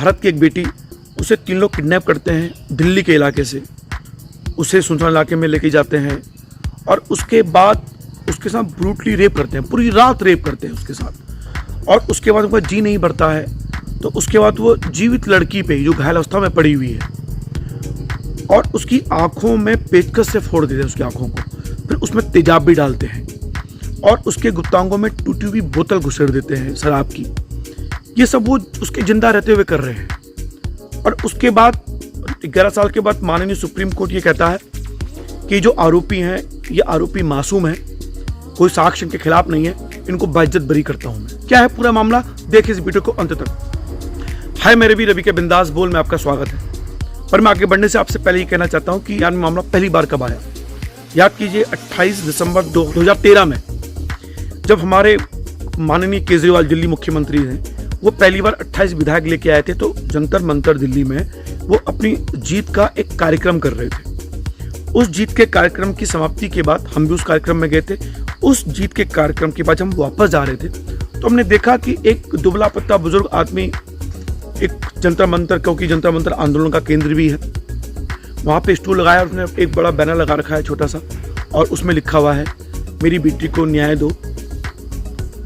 भारत की एक बेटी, उसे 3 लोग किडनैप करते हैं दिल्ली के इलाके से, उसे सुनसान इलाके में लेके जाते हैं और उसके बाद उसके साथ ब्रूटली रेप करते हैं, पूरी रात रेप करते हैं उसके साथ। और उसके बाद उनका जी नहीं भरता है तो उसके बाद वो जीवित लड़की पे जो घायल अवस्था में पड़ी हुई है और उसकी आंखों में पेचकस से फोड़ देते हैं उसकी आंखों को, फिर उसमें तेजाब भी डालते हैं और उसके गुप्तांगों में टूटी हुई बोतल घुसेड़ देते हैं शराब की। ये सब वो उसके जिंदा रहते हुए कर रहे हैं। और उसके बाद 11 साल के बाद माननीय सुप्रीम कोर्ट ये कहता है कि जो आरोपी हैं ये आरोपी मासूम है, कोई साक्ष्य के खिलाफ नहीं है, इनको बाइज्जत बरी करता हूं मैं। क्या है पूरा मामला, देखिए इस वीडियो को अंत तक। हाय मेरे भी रवि के बिंदास बोल में आपका स्वागत है। पर मैं आगे बढ़ने से आपसे पहले ये कहना चाहता हूं कि यार मामला पहली बार कब आया। याद कीजिए 28 दिसंबर 2013 में जब हमारे माननीय केजरीवाल दिल्ली मुख्यमंत्री हैं, वो पहली बार 28 विधायक लेके आए थे तो जंतर मंतर दिल्ली में वो अपनी जीत का एक कार्यक्रम कर रहे थे। उस जीत के कार्यक्रम की समाप्ति के बाद हम भी उस कार्यक्रम में गए थे। उस जीत के कार्यक्रम के बाद जब हम वापस जा रहे थे तो हमने देखा कि एक दुबला पत्ता बुजुर्ग आदमी एक जंतर मंतर, क्योंकि जंतर मंतर आंदोलन का केंद्र भी है, वहाँ पे स्टूल लगाया और उसने एक बड़ा बैनर लगा रखा है छोटा सा और उसमें लिखा हुआ है मेरी बेटी को न्याय दो,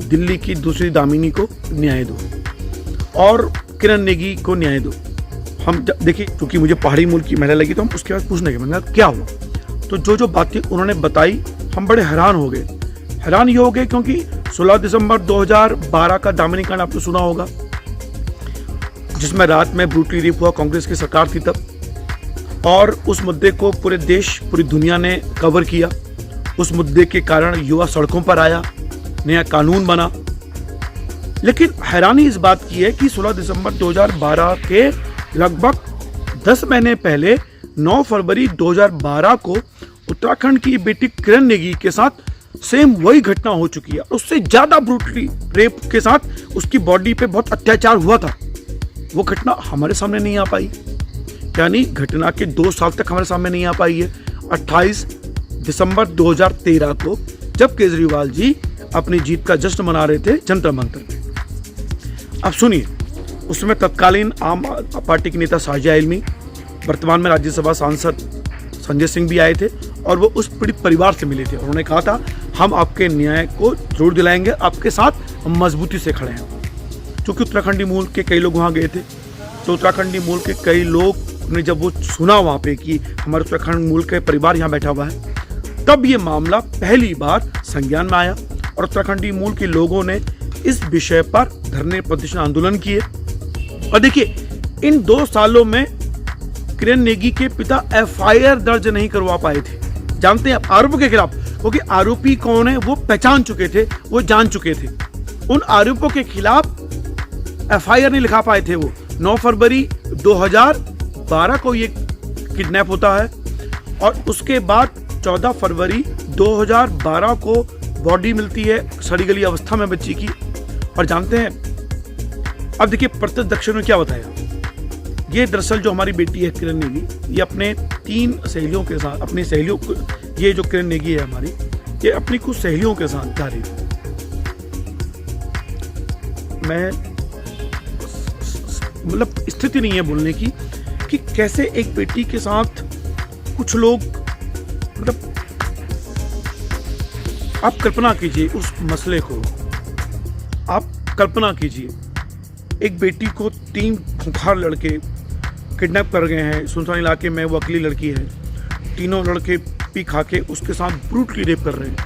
दिल्ली की दूसरी दामिनी को न्याय दो और किरण नेगी को न्याय दो। हम देखिए, क्योंकि मुझे पहाड़ी मूल की महिला लगी तो हम उसके बाद पूछने के मैंने कहा क्या हुआ, तो जो बातें उन्होंने बताई हम बड़े हैरान हो गए। हैरान ये हो गए क्योंकि 16 दिसंबर 2012 का दामिनी कांड आपने सुना होगा, जिसमें रात में ब्रूटली रेप हुआ, कांग्रेस की सरकार थी तब, और उस मुद्दे को पूरे देश पूरी दुनिया ने कवर किया। उस मुद्दे के कारण युवा सड़कों पर आया, नया कानून बना। लेकिन हैरानी इस बात की है कि 16 दिसंबर 2012 के लगभग 10 महीने पहले 9 फरवरी 2012 को उत्तराखंड की बेटी किरण नेगी के साथ सेम वही घटना हो चुकी है। उससे ज्यादा ब्रूटली रेप के साथ उसकी बॉडी पे बहुत अत्याचार हुआ था। वो घटना हमारे सामने नहीं आ पाई, यानी घटना के 2 साल तक हमारे सामने नहीं आ पाई है। 28 दिसंबर 2013 को जब केजरीवाल जी अपनी जीत का जश्न मना रहे थे जंतर मंतर में। अब सुनिए, उसमें तत्कालीन आम पार्टी के नेता शाजिया इल्मी, वर्तमान में राज्यसभा सांसद संजय सिंह भी आए थे और वो उस पीड़ित परिवार से मिले थे। उन्होंने कहा था हम आपके न्याय को जरूर दिलाएंगे, आपके साथ मजबूती से खड़े हैं। क्योंकि उत्तराखंडी मूल के कई लोग वहाँ गए थे, तो उत्तराखंडी मूल के कई लोग ने जब वो सुना वहाँ पे कि हमारे उत्तराखंड मूल का परिवार यहाँ बैठा हुआ है, तब ये मामला पहली बार संज्ञान में आया और उत्तराखंडी मूल के लोगों ने इस विषय पर धरने प्रदर्शन आंदोलन किए। और देखिए, इन 2 सालों में किरण नेगी के पिता FIR दर्ज नहीं करवा पाए थे। जानते हैं आप, आरोपों के खिलाफ, क्योंकि आरोपी कौन है वो पहचान चुके थे, वो जान चुके थे। उन आरोपों के खिलाफ FIR नहीं लिखा पाए थे। वो 9 फरवरी 2012 को ये किडनैप होता है और उसके बाद 14 फरवरी 2012 को बॉडी मिलती है सड़ी गली अवस्था में बच्ची की। और जानते हैं, अब देखिए प्रत्यक्षदर्शी ने क्या बताया। ये दरअसल जो हमारी बेटी है किरण नेगी, ये अपने 3 सहेलियों के साथ, अपनी सहेलियों, ये जो किरण नेगी है हमारी, ये अपनी कुछ सहेलियों के साथ जा रही थी। मैं मतलब स्थिति नहीं है बोलने की कि कैसे एक बेटी के साथ कुछ लोग, मतलब आप कल्पना कीजिए उस मसले को, आप कल्पना कीजिए एक बेटी को 3 खूंखार लड़के किडनैप कर गए हैं सुनसान इलाके में। वो अकेली लड़की है, तीनों लड़के पी खा के उसके साथ ब्रूटली रेप कर रहे हैं।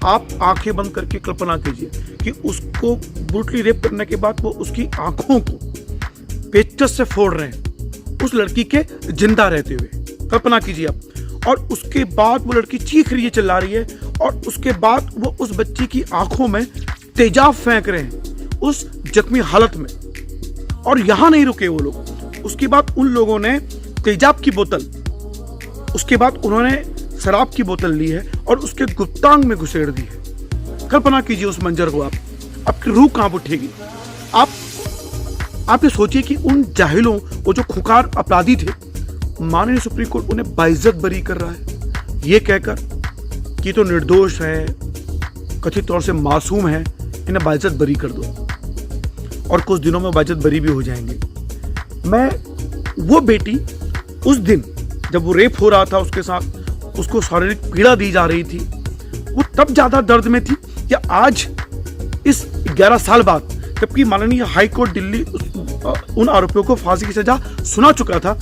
आप आंखें बंद करके कल्पना कीजिए कि उसको ब्रूटली रेप करने के बाद वो उसकी आंखों को पेचकस से फोड़ रहे हैं उस लड़की के जिंदा रहते हुए। कल्पना कीजिए आप। और उसके बाद वो लड़की चीख रही है, चिल्ला रही है, और उसके बाद वो उस बच्ची की आंखों में तेजाब फेंक रहे हैं उस जख्मी हालत में। और यहां नहीं रुके वो लोग, उसके बाद उन लोगों ने तेजाब की बोतल, उसके बाद उन्होंने शराब की बोतल ली है और उसके गुप्तांग में घुसेड़ दी है। कल्पना कीजिए उस मंजर को, आपकी रूह कहां उठेगी। आप ये सोचिए कि उन जाहिलों, वो जो खुखार अपराधी थे, माननीय सुप्रीम कोर्ट उन्हें बाइज्जत बरी कर रहा है ये कहकर कि तो निर्दोष है, कथित तौर से मासूम है, इन्हें बाइज्जत बरी कर दो। और कुछ दिनों में बाइज्जत बरी भी हो जाएंगे। मैं वो बेटी उस दिन जब वो रेप हो रहा था उसके साथ, उसको शारीरिक पीड़ा दी जा रही थी, वो तब ज्यादा दर्द में थी या आज इस 11 साल बाद, जबकि माननीय हाई कोर्ट दिल्ली उन आरोपियों को फांसी की सजा सुना चुका था,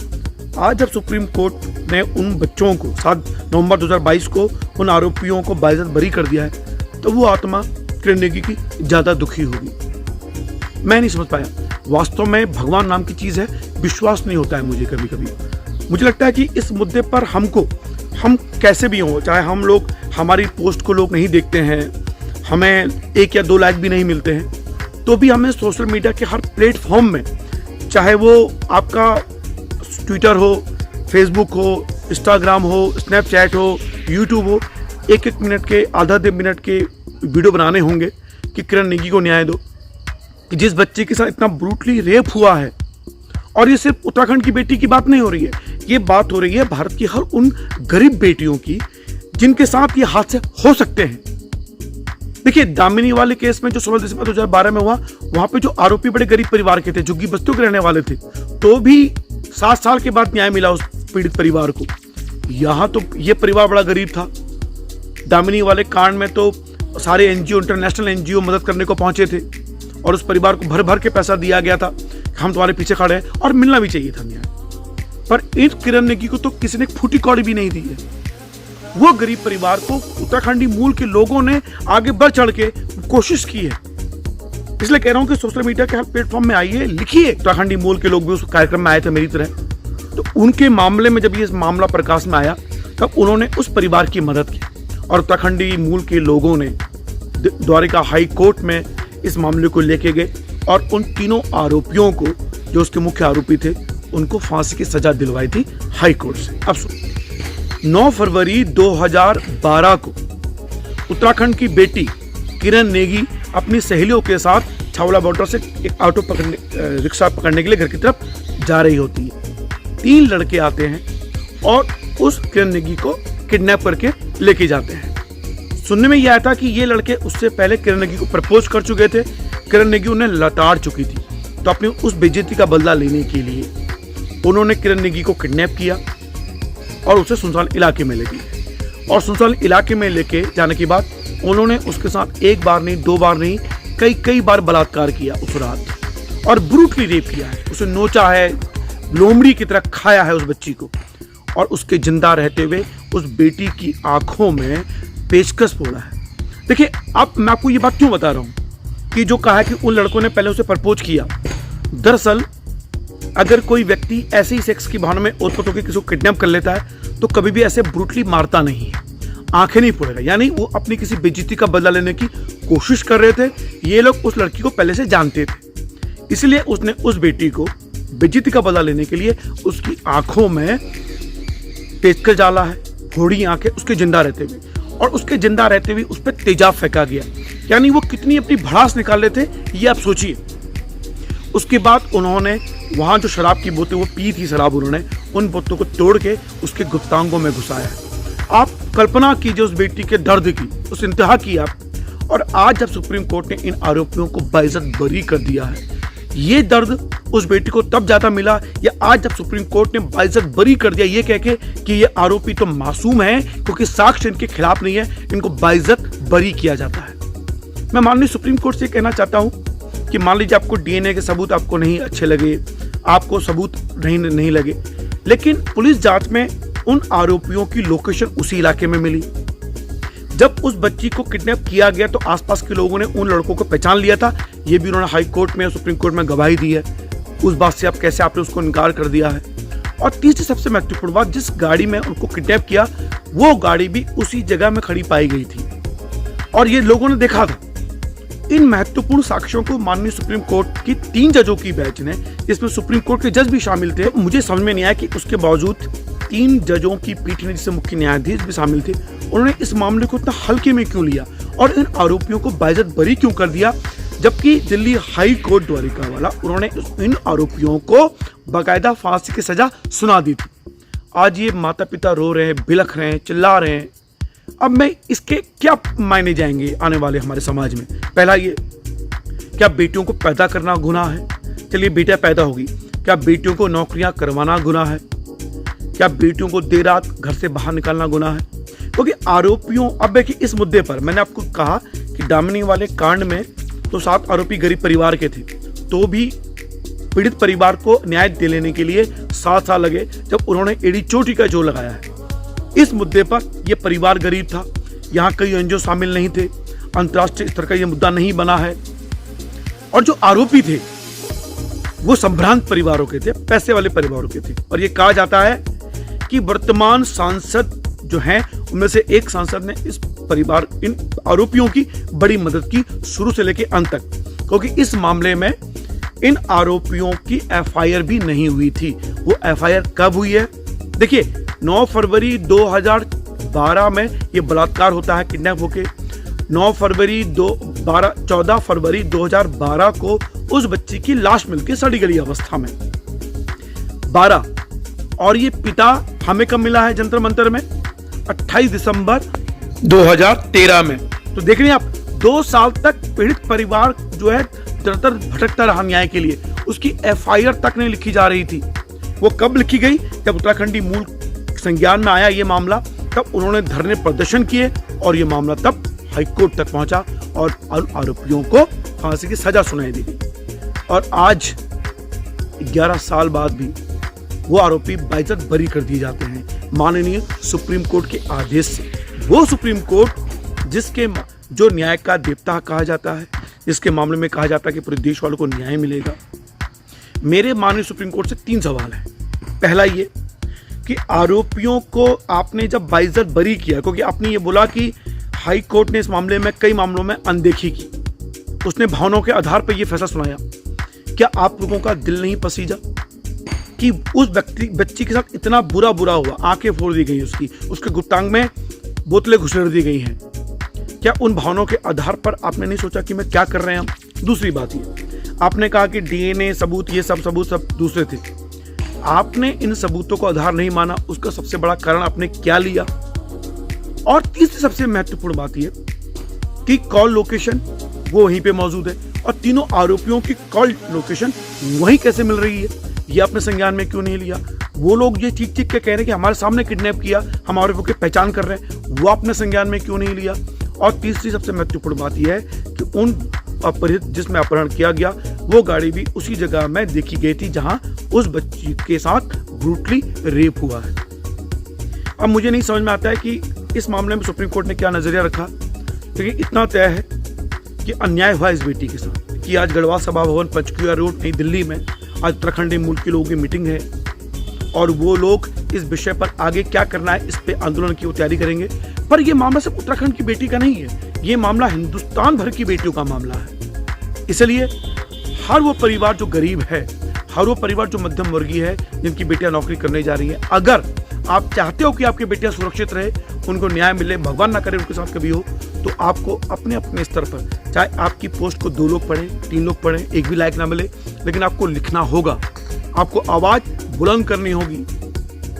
आज जब सुप्रीम कोर्ट ने उन बच्चों को 7 नवंबर 2022 को उन आरोपियों को बाइज्जत बरी कर दिया है, तो वो आत्मा किरण नेगी की ज्यादा दुखी होगी। मैं नहीं समझ पाया, वास्तव में भगवान नाम की चीज है, विश्वास नहीं होता है मुझे कभी कभी। मुझे लगता है कि इस मुद्दे पर हम कैसे भी हों, चाहे हम लोग, हमारी पोस्ट को लोग नहीं देखते हैं, हमें 1 या 2 लाइक भी नहीं मिलते हैं, तो भी हमें सोशल मीडिया के हर प्लेटफॉर्म में, चाहे वो आपका ट्विटर हो, फेसबुक हो, इंस्टाग्राम हो, स्नैपचैट हो, यूट्यूब हो, 1-1 मिनट के, आधा मिनट के वीडियो बनाने होंगे कि किरण नेगी को न्याय दो, कि जिस बच्चे के साथ इतना ब्रूटली रेप हुआ है। और ये सिर्फ उत्तराखंड की बेटी की बात नहीं हो रही है, ये बात हो रही है भारत की हर उन गरीब बेटियों की जिनके साथ ये हादसे हो सकते हैं। देखिए, दामिनी वाले केस में जो 16 दिसंबर 2012 में हुआ, वहां पे जो आरोपी बड़े गरीब परिवार के थे, झुग्गी बस्तियों के रहने वाले थे, तो भी 7 साल के बाद न्याय मिला उस पीड़ित परिवार को। यहां तो ये परिवार बड़ा गरीब था। दामिनी वाले कांड में तो सारे एनजीओ, इंटरनेशनल एनजीओ मदद करने को पहुंचे थे और उस परिवार को भर भर के पैसा दिया गया था, हम तुम्हारे पीछे खड़े हैं, और मिलना भी चाहिए था न्याय। पर इस किरण नेगी को तो किसी ने फूटी कौड़ी भी नहीं दी है। वो गरीब परिवार को उत्तराखंडी मूल के लोगों ने आगे बढ़ चढ़ के कोशिश की है। इसलिए कह रहा हूं कि सोशल मीडिया के हर प्लेटफॉर्म में आइए, लिखिए। उत्तराखंडी मूल के लोग भी उस कार्यक्रम में आए थे मेरी तरह, तो उनके मामले में जब ये मामला प्रकाश में आया, तब उन्होंने उस परिवार की मदद की और उत्तराखंडी मूल के लोगों ने द्वारिका हाई कोर्ट में इस मामले को लेके गए और उन तीनों आरोपियों को, जो उसके मुख्य आरोपी थे, उनको फांसी की सजा दिलवाई थी हाई कोर्ट से। अब सुनो, 9 फरवरी 2012 को उत्तराखंड की बेटी किरण नेगी अपनी सहेलियों के साथ छावला बॉर्डर से एक रिक्शा पकड़ने के लिए घर की तरफ जा रही होती है। 3 लड़के आते हैं और उस किरण नेगी को किडनैप करके लेके जाते हैं। सुनने में यह आया था कि ये लड़के उससे पहले किरण नेगी को प्रपोज कर चुके थे, किरण नेगी उन्हें लताड़ चुकी थी, तो अपनी उस बेइज्जती का बदला लेने के लिए उन्होंने किरण नेगी को किडनैप किया और उसे सुनसान इलाके में ले गए। और सुनसान इलाके में लेके जाने के बाद उन्होंने उसके साथ 1 बार नहीं, 2 बार नहीं, कई बार बलात्कार किया उस रात, और ब्रूटली रेप किया है। उसे नोचा है, लोमड़ी की तरह खाया है उस बच्ची को, और उसके जिंदा रहते हुए उस बेटी की आंखों में पेचकस फोड़ा है। देखिए, अब मैं आपको ये बात क्यों बता रहा हूं कि जो कहा है कि उन लड़कों ने पहले उसे प्रपोज किया, दरअसल अगर कोई व्यक्ति ऐसे ही सेक्स की भावना में ओत-पोत होकर किसी को किडनैप कर लेता है, तो कभी भी ऐसे ब्रूटली मारता नहीं है, आंखें नहीं फोड़ेगा। यानी वो अपनी किसी बेइज्जती का बदला लेने की कोशिश कर रहे थे। ये लोग उस लड़की को पहले से जानते थे, इसलिए उसने उस बेटी को बेइज्जती का बदला लेने के लिए उसकी आंखों में पेचकस डाला है, फोड़ी आंखें उसके जिंदा रहते हुए, और उसके जिंदा रहते हुए उस पर तेजाब फेंका गया। यानी वो कितनी अपनी भड़ास निकाल रहे थे, ये आप सोचिए। उसके बाद उन्होंने वहां जो शराब की बोतल, वो पी थी शराब, उन्होंने उन बोतलों को तोड़ के उसके गुप्तांगों में घुसाया है। आप कल्पना कीजिए उस बेटी के दर्द की, उस इंतहा की आप। और आज जब सुप्रीम कोर्ट ने इन आरोपियों को बाइज्जत बरी कर दिया है, ये दर्द उस बेटी को तब ज्यादा मिला, या आज जब सुप्रीम कोर्ट ने बाइज्जत बरी कर दिया ये कह के कि ये आरोपी तो मासूम है क्योंकि साक्ष्य इनके खिलाफ नहीं है, इनको बाइज्जत बरी किया जाता है। मैं माननीय सुप्रीम कोर्ट से कहना चाहता हूं कि मान लीजिए आपको डीएनए के सबूत आपको नहीं अच्छे लगे, आपको सबूत नहीं लगे, लेकिन पुलिस जांच में उन आरोपियों की लोकेशन उसी इलाके में मिली। जब उस बच्ची को किडनैप किया गया तो आसपास के लोगों ने उन लड़कों को पहचान लिया था। ये भी उन्होंने हाई कोर्ट में, सुप्रीम कोर्ट में गवाही दी है। उस बात से आप कैसे आपने उसको इनकार कर दिया है। और तीसरी सबसे महत्वपूर्ण बात, जिस गाड़ी में उनको किडनैप किया, वो गाड़ी भी उसी जगह में खड़ी पाई गई थी और ये लोगों ने देखा था। इन महत्वपूर्ण साक्ष्यों को माननीय सुप्रीम कोर्ट की 3 जजों की बेंच ने, जिसमें सुप्रीम कोर्ट के जज भी शामिल थे, मुझे समझ में नहीं आया कि उसके बावजूद 3 जजों की पीठ ने, जिससे मुख्य न्यायाधीश भी शामिल थे, उन्होंने इस मामले को इतना हल्के में क्यों लिया और इन आरोपियों को बाइज्जत बरी क्यों कर दिया, जबकि दिल्ली हाई कोर्ट द्वारिका वाला, उन्होंने इन आरोपियों को बाकायदा फांसी की सजा सुना दी थी। आज ये माता पिता रो रहे हैं, बिलख रहे हैं, चिल्ला रहे हैं। अब मैं इसके क्या मायने जाएंगे आने वाले हमारे समाज में? पहला ये, क्या बेटियों को पैदा करना गुनाह है? चलिए बेटियां पैदा होगी, क्या बेटियों को नौकरियां करवाना गुनाह है? क्या बेटियों को देर रात घर से बाहर निकालना गुनाह है? क्योंकि आरोपियों, अब देखिए इस मुद्दे पर मैंने आपको कहा कि दामिनी वाले कांड में तो 7 आरोपी गरीब परिवार के थे, तो भी पीड़ित परिवार को न्याय दिलाने के लिए 7 साल लगे, जब उन्होंने एड़ी चोटी का जोर लगाया है। इस मुद्दे पर यह परिवार गरीब था, यहाँ कई एनजीओ शामिल नहीं थे, अंतर्राष्ट्रीय स्तर का यह मुद्दा नहीं बना है, और जो आरोपी थे वो संभ्रांत परिवारों के थे, पैसे वाले परिवारों के थे। और ये कहा जाता है कि वर्तमान सांसद जो हैं उनमें से एक सांसद ने इस परिवार, इन आरोपियों की बड़ी मदद की शुरू से लेकर अंत तक, क्योंकि इस मामले में इन आरोपियों की एफआईआर भी नहीं हुई थी। वो एफआईआर कब हुई है? देखिए 9 फरवरी 2012 में ये बलात्कार होता है, किडनैप होके 14 फरवरी 2012 को उस बच्ची की लाश मिलती है सड़ी गली अवस्था में 12, और ये पिता हमें कब मिला है जंतर मंतर में? 28 दिसंबर 2013 में। तो देख रहे हैं आप, 2 साल तक पीड़ित परिवार जो है दर भटकता रहा न्याय के लिए, उसकी एफआईआर तक नहीं लिखी जा रही थी। वो कब लिखी गई? जब उत्तराखंडी मूल संज्ञान में आया ये मामला, तब उन्होंने धरने प्रदर्शन किए और ये मामला तब हाईकोर्ट तक पहुंचा और आरोपियों को फांसी की सजा सुनाई दी गई। और आज 11 साल बाद भी वो आरोपी बाइज्जत बरी कर दिए जाते हैं माननीय सुप्रीम कोर्ट के आदेश से। वो सुप्रीम कोर्ट जिसके जो न्याय का देवता कहा जाता है, जिसके मामले में कहा जाता है कि पूरे देश वालों को न्याय मिलेगा। मेरे माननीय सुप्रीम कोर्ट से 3 सवाल है। पहला ये कि आरोपियों को आपने जब बाइज्जत बरी किया, क्योंकि आपने ये बोला कि हाई कोर्ट ने इस मामले में कई मामलों में अनदेखी की, उसने भावनाओं के आधार पर यह फैसला सुनाया, क्या आप लोगों का दिल नहीं पसीजा कि उस बच्ची के साथ इतना बुरा हुआ, आंखें फोड़ दी गई उसकी, उसके गुप्तांग में बोतलें घुसेड़ दी गई हैं? क्या उन भावनाओं के आधार पर आपने नहीं सोचा कि मैं क्या कर रहे हैं हम? दूसरी बात ये, आपने कहा कि डीएनए सबूत, ये सब सबूत सब दूसरे थे, आपने इन सबूतों को आधार नहीं माना, उसका सबसे बड़ा कारण आपने क्या लिया? और तीसरी सबसे महत्वपूर्ण बात यह कि कॉल लोकेशन वो वहीं पे मौजूद है, और तीनों आरोपियों की कॉल लोकेशन वहीं कैसे मिल रही है, ये आपने संज्ञान में क्यों नहीं लिया? वो लोग ये चीख के कह रहे हैं कि हमारे सामने किडनैप किया, हम आरोपियों की पहचान कर रहे हैं, वो आपने संज्ञान में क्यों नहीं लिया? और तीसरी सबसे महत्वपूर्ण बात यह है कि उन अपहृत जिसमें अपहरण किया गया वो गाड़ी भी उसी जगह में देखी गई थी जहां उस बच्ची के साथ ब्रूटली रेप हुआ है। अब मुझे नहीं समझ में आता है कि इस मामले में सुप्रीम कोर्ट ने क्या नजरिया रखा, लेकिन इतना तय है कि अन्याय हुआ इस बेटी के साथ। कि आज गढ़वाल सभा भवन पंचकुला रोड नई दिल्ली में आज उत्तराखंडी मूल के लोगों की मीटिंग है, और वो लोग इस विषय पर आगे क्या करना है इस पे आंदोलन की तैयारी करेंगे। पर यह मामला सिर्फ उत्तराखंड की बेटी का नहीं है, ये मामला हिंदुस्तान भर की बेटियों का मामला है। इसलिए हर वो परिवार जो गरीब है, हर वो परिवार जो मध्यम वर्गीय है, जिनकी बेटियां नौकरी करने जा रही है, अगर आप चाहते हो कि आपकी बेटियां सुरक्षित रहे, उनको न्याय मिले, भगवान ना करे उनके साथ कभी हो, तो आपको अपने अपने स्तर पर, चाहे आपकी पोस्ट को 2 लोग पढ़ें, 3 लोग पढ़ें, एक भी लाइक ना मिले, लेकिन आपको लिखना होगा, आपको आवाज बुलंद करनी होगी।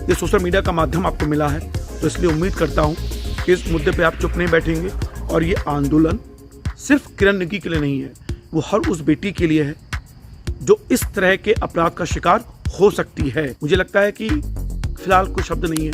ये सोशल मीडिया का माध्यम आपको मिला है, तो इसलिए उम्मीद करता हूं कि इस मुद्दे पे आप चुप नहीं बैठेंगे, और ये आंदोलन सिर्फ किरण नेगी के लिए नहीं है, वो हर उस बेटी के लिए है जो इस तरह के अपराध का शिकार हो सकती है। मुझे लगता है कि फिलहाल कोई शब्द नहीं है।